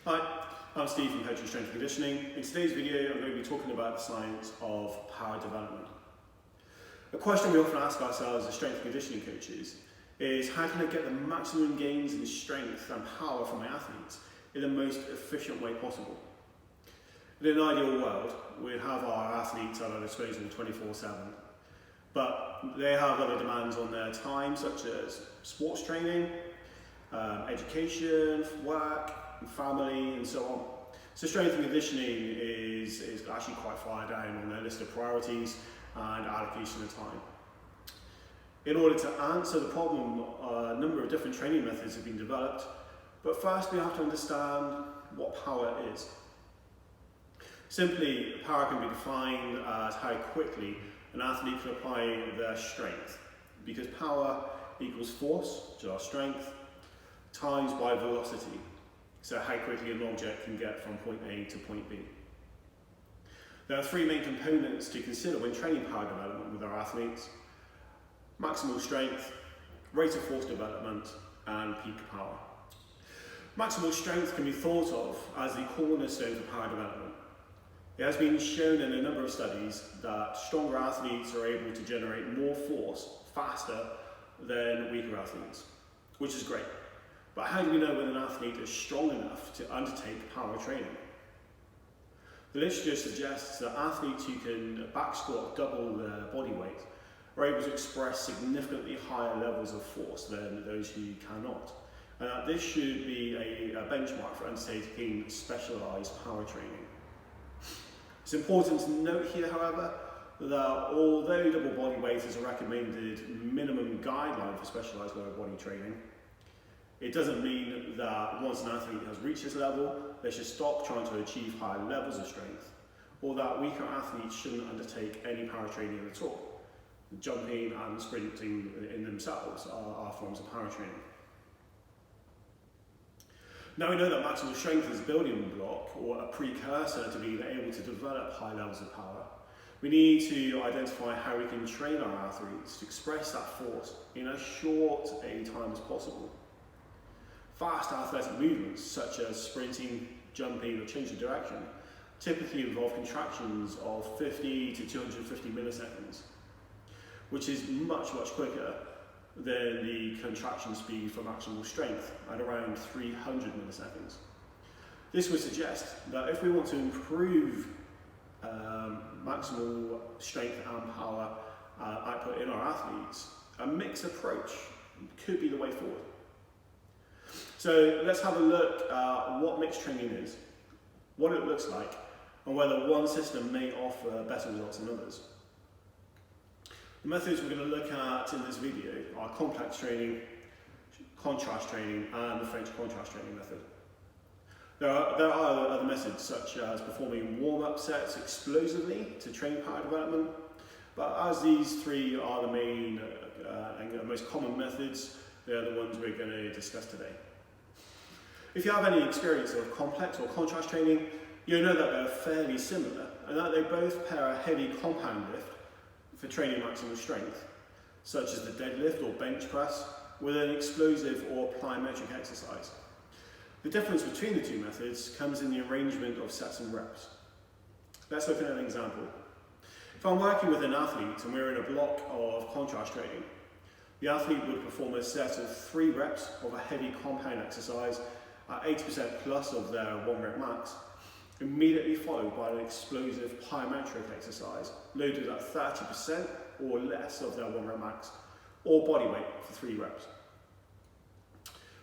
Hi, I'm Steve from Coaching Strength and Conditioning. In today's video, I'm going to be talking about the science of power development. A question we often ask ourselves as strength and conditioning coaches is, how can I get the maximum gains in strength and power from my athletes in the most efficient way possible? In an ideal world, we'd have our athletes at our disposal 24/7, but they have other demands on their time, such as sports training, education, work, family, and so on. So strength and conditioning is actually quite far down on their list of priorities and allocation of time. In order to answer the problem, a number of different training methods have been developed, but first we have to understand what power is. Simply, power can be defined as how quickly an athlete can apply their strength, because power equals force, which is our strength, times by velocity. So how quickly an object can get from point A to point B. There are three main components to consider when training power development with our athletes: maximal strength, rate of force development, and peak power. Maximal strength can be thought of as the cornerstone for power development. It has been shown in a number of studies that stronger athletes are able to generate more force faster than weaker athletes, which is great. But how do we know when an athlete is strong enough to undertake power training? The literature suggests that athletes who can back squat double their body weight are able to express significantly higher levels of force than those who cannot. And that this should be a benchmark for undertaking specialised power training. It's important to note here, however, that although double body weight is a recommended minimum guideline for specialised lower body training, it doesn't mean that once an athlete has reached this level, they should stop trying to achieve higher levels of strength, or that weaker athletes shouldn't undertake any power training at all. Jumping and sprinting in themselves are forms of power training. Now we know that maximal strength is a building block or a precursor to being able to develop high levels of power. We need to identify how we can train our athletes to express that force in as short a time as possible. Fast athletic movements such as sprinting, jumping, or changing direction typically involve contractions of 50 to 250 milliseconds, which is much quicker than the contraction speed for maximal strength at around 300 milliseconds. This would suggest that if we want to improve maximal strength and power output in our athletes, a mixed approach could be the way forward. So let's have a look at what mixed training is, what it looks like, and whether one system may offer better results than others. The methods we're going to look at in this video are complex training, contrast training, and the French contrast training method. There are other methods such as performing warm-up sets explosively to train power development, but as these three are the main and most common methods, they're the ones we're going to discuss today. If you have any experience of complex or contrast training, you'll know that they're fairly similar and that they both pair a heavy compound lift for training maximal strength, such as the deadlift or bench press, with an explosive or plyometric exercise. The difference between the two methods comes in the arrangement of sets and reps. Let's look at an example. If I'm working with an athlete and we're in a block of contrast training, the athlete would perform a set of 3 reps of a heavy compound exercise at 80% plus of their 1 rep max, immediately followed by an explosive plyometric exercise loaded at 30% or less of their 1 rep max, or body weight for 3 reps.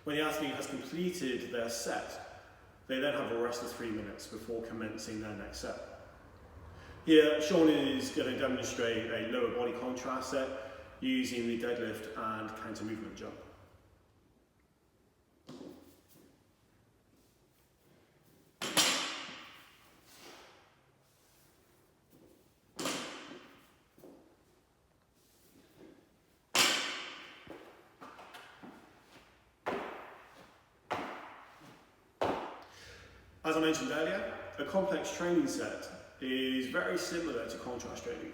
When the athlete has completed their set, they then have a rest of 3 minutes before commencing their next set. Here, Sean is going to demonstrate a lower body contrast set using the deadlift and counter movement jump. As I mentioned earlier, a complex training set is very similar to contrast training.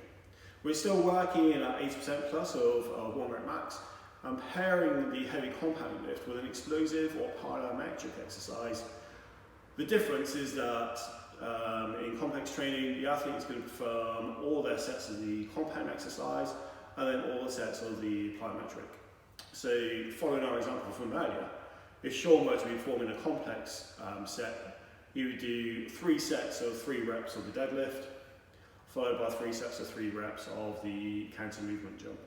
We're still working at 80% plus of 1 rep max, and pairing the heavy compound lift with an explosive or plyometric exercise The difference is that in complex training, the athlete is going to perform all their sets of the compound exercise and then all the sets of the plyometric. So following our example from earlier, if Sean were to be performing a complex set, he would do 3 sets of 3 reps of the deadlift, followed by 3 sets of 3 reps of the counter movement jump.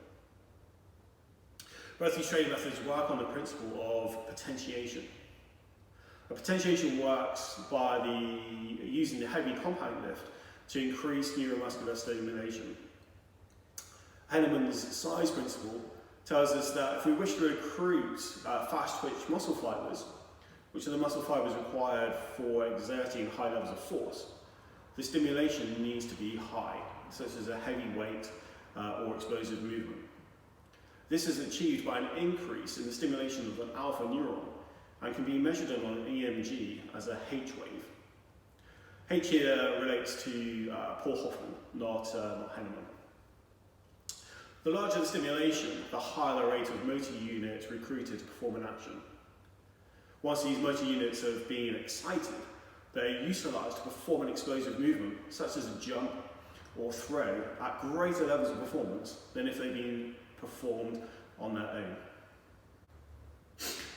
Both these training methods work on the principle of potentiation. A potentiation works by using the heavy compound lift to increase neuromuscular stimulation. Henneman's size principle tells us that if we wish to recruit fast-twitch muscle fibers, which are the muscle fibers required for exerting high levels of force, the stimulation needs to be high, such as a heavy weight or explosive movement. This is achieved by an increase in the stimulation of an alpha neuron and can be measured on an EMG as a H wave. H here relates to Paul Hoffman, not Henneman. The larger the stimulation, the higher the rate of motor units recruited to perform an action. Once these motor units have been excited, they're utilised to perform an explosive movement, such as a jump or throw, at greater levels of performance than if they'd been performed on their own.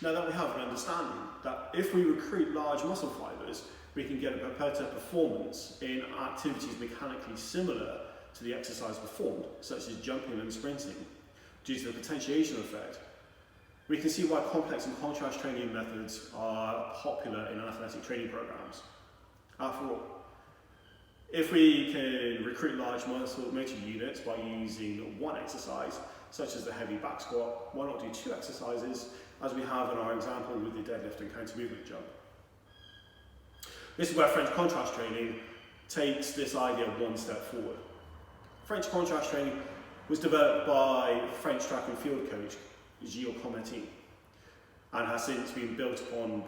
Now that we have an understanding that if we recruit large muscle fibers, we can get a better performance in activities mechanically similar to the exercise performed, such as jumping and sprinting, due to the potentiation effect, we can see why complex and contrast training methods are popular in athletic training programs. After all, if we can recruit large muscle motor units by using one exercise, such as the heavy back squat, why not do 2 exercises, as we have in our example with the deadlift and counter movement jump? This is where French contrast training takes this idea one step forward. French contrast training was developed by French track and field coach Gilles Cometin and has since been built upon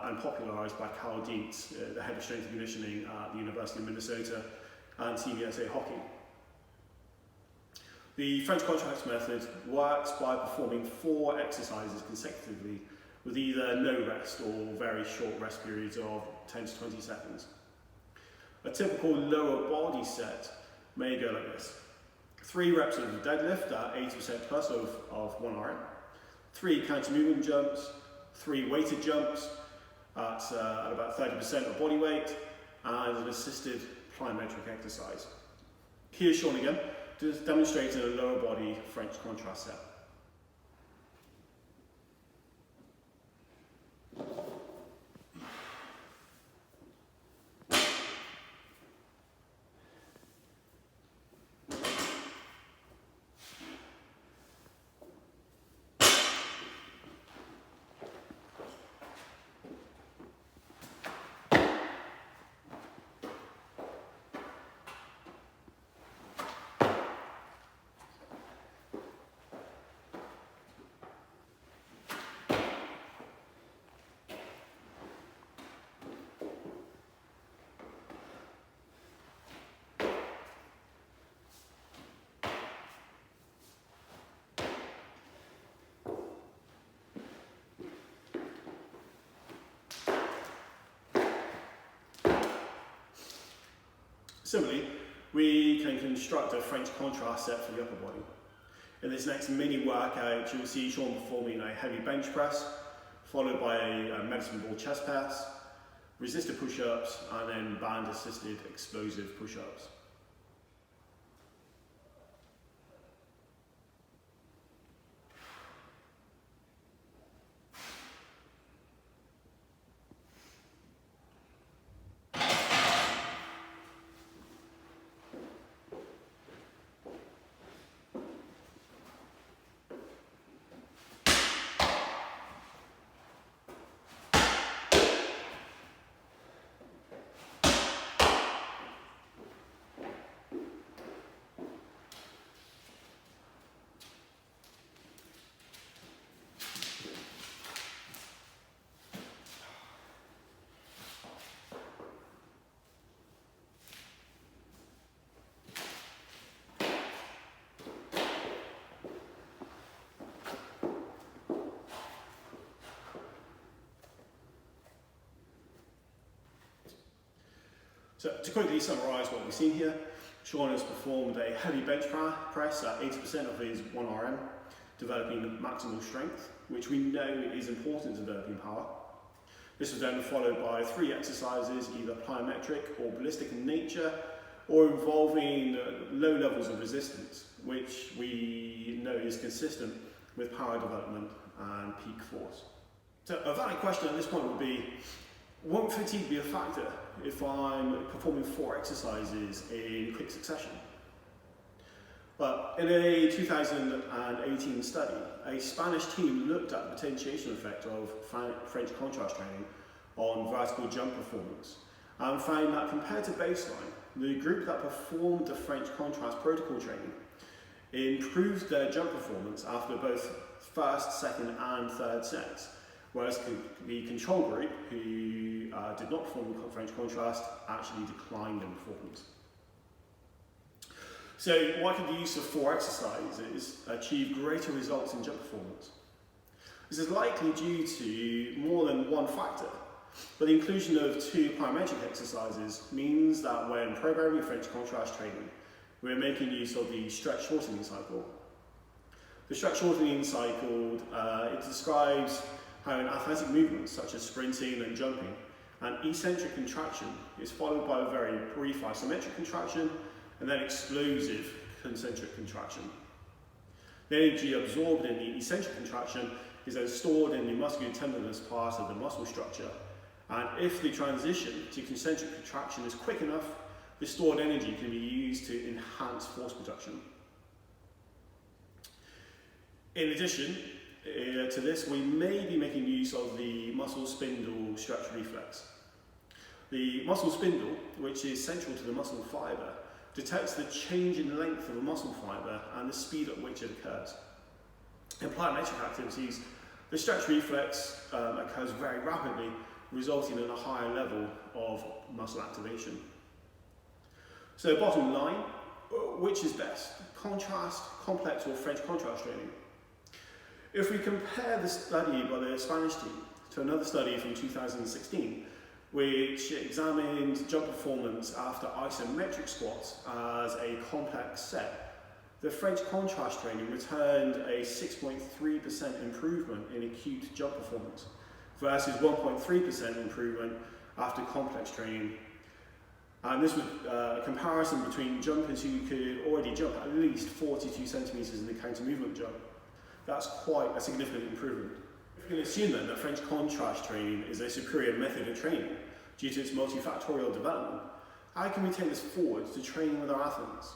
and popularised by Carl Dietz, the head of strength and conditioning at the University of Minnesota and Team USA Hockey. The French contrast method works by performing 4 exercises consecutively with either no rest or very short rest periods of 10 to 20 seconds. A typical lower body set may go like this: 3 reps of the deadlift at 80% plus of 1 RM, 3 counter movement jumps, 3 weighted jumps at about 30% of body weight, and an assisted plyometric exercise. Here's Sean again, just demonstrating a lower body French contrast set. Similarly, we can construct a French contrast set for the upper body. In this next mini workout, you'll see Sean performing a heavy bench press, followed by a medicine ball chest press, resisted push-ups, and then band-assisted explosive push-ups. So to quickly summarise what we've seen here, Sean has performed a heavy bench press at 80% of his 1RM, developing maximal strength, which we know is important to developing power. This was then followed by 3 exercises, either plyometric or ballistic in nature, or involving low levels of resistance, which we know is consistent with power development and peak force. So a valid question at this point would be, won't fatigue be a factor if I'm performing 4 exercises in quick succession? Well, in a 2018 study, a Spanish team looked at the potentiation effect of French contrast training on vertical jump performance and found that compared to baseline, the group that performed the French contrast protocol training improved their jump performance after both first, second and third sets, whereas the control group, who did not perform French contrast, actually declined in performance. So why could the use of 4 exercises achieve greater results in jump performance? This is likely due to more than one factor, but the inclusion of 2 plyometric exercises means that when programming French contrast training, we're making use of the stretch shortening cycle. The stretch shortening cycle, it describes how in athletic movements such as sprinting and jumping, an eccentric contraction is followed by a very brief isometric contraction and then explosive concentric contraction. The energy absorbed in the eccentric contraction is then stored in the musculotendinous part of the muscle structure, and if the transition to concentric contraction is quick enough, the stored energy can be used to enhance force production. In addition to this, we may be making use of the muscle spindle stretch reflex. The muscle spindle, which is central to the muscle fibre, detects the change in length of a muscle fibre and the speed at which it occurs. In plyometric activities, the stretch reflex occurs very rapidly, resulting in a higher level of muscle activation. So bottom line, which is best? Contrast, complex or French contrast training? If we compare the study by the Spanish team to another study from 2016, which examined jump performance after isometric squats as a complex set, the French contrast training returned a 6.3% improvement in acute jump performance versus 1.3% improvement after complex training. And this was a comparison between jumpers who could already jump at least 42 centimetres in the counter movement jump. That's quite a significant improvement. We can assume then that French contrast training is a superior method of training due to its multifactorial development. How can we take this forward to training with our athletes?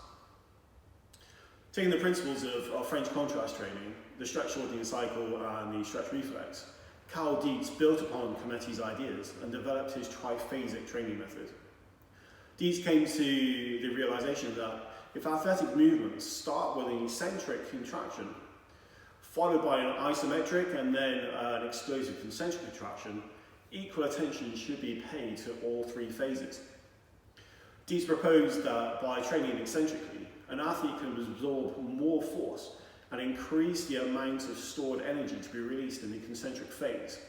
Taking the principles of French contrast training, the stretch shortening cycle and the stretch reflex, Carl Dietz built upon Cometti's ideas and developed his triphasic training method. Dietz came to the realization that if athletic movements start with an eccentric contraction, followed by an isometric and then an explosive concentric contraction, equal attention should be paid to all 3 phases. Dietz proposed that by training eccentrically, an athlete can absorb more force and increase the amount of stored energy to be released in the concentric phase,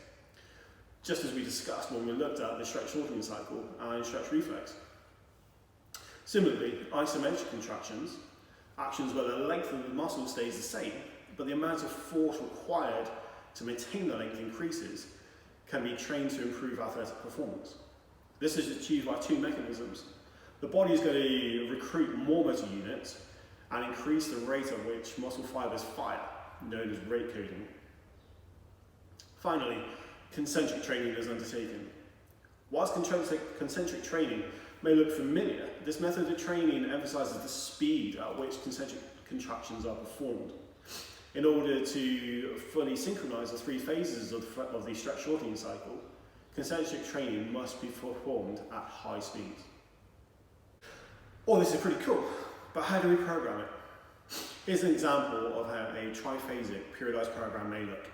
just as we discussed when we looked at the stretch shortening cycle and stretch reflex. Similarly, isometric contractions, actions where the length of the muscle stays the same, but the amount of force required to maintain the length increases, can be trained to improve athletic performance. This is achieved by 2 mechanisms. The body is going to recruit more motor units and increase the rate at which muscle fibers fire, known as rate coding. Finally, concentric training is undertaken. Whilst concentric training may look familiar, this method of training emphasises the speed at which concentric contractions are performed. In order to fully synchronise the 3 phases of the stretch shortening cycle, concentric training must be performed at high speeds. All this is pretty cool, but how do we program it? Here's an example of how a triphasic periodised program may look.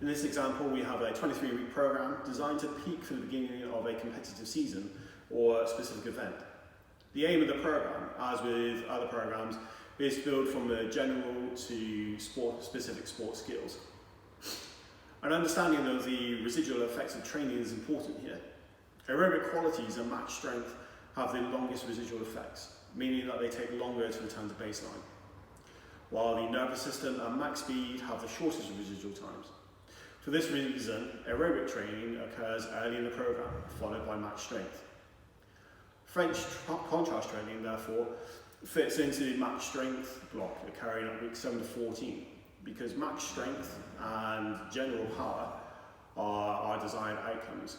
In this example, we have a 23-week program designed to peak for the beginning of a competitive season or a specific event. The aim of the program, as with other programs, is to build from the general to specific sport skills. An understanding of the residual effects of training is important here. Aerobic qualities and match strength have the longest residual effects, meaning that they take longer to return to baseline, while the nervous system and max speed have the shortest residual times. For this reason, aerobic training occurs early in the program, followed by max strength. French contrast training, therefore, fits into the max strength block occurring at week 7 to 14, because max strength and general power are our desired outcomes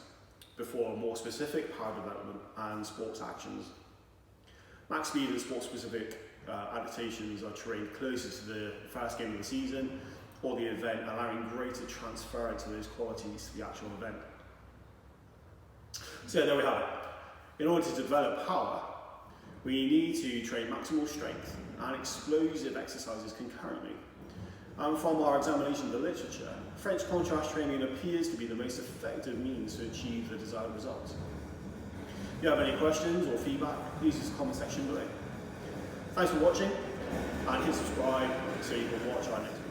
before more specific power development and sports actions. Max speed and sport-specific adaptations are trained closer to the first game of the season or the event, allowing greater transference of those qualities to the actual event. So there we have it. In order to develop power, we need to train maximal strength and explosive exercises concurrently. And from our examination of the literature, French contrast training appears to be the most effective means to achieve the desired results. If you have any questions or feedback, please use the comment section below. Thanks for watching, and hit subscribe so you can watch our next video.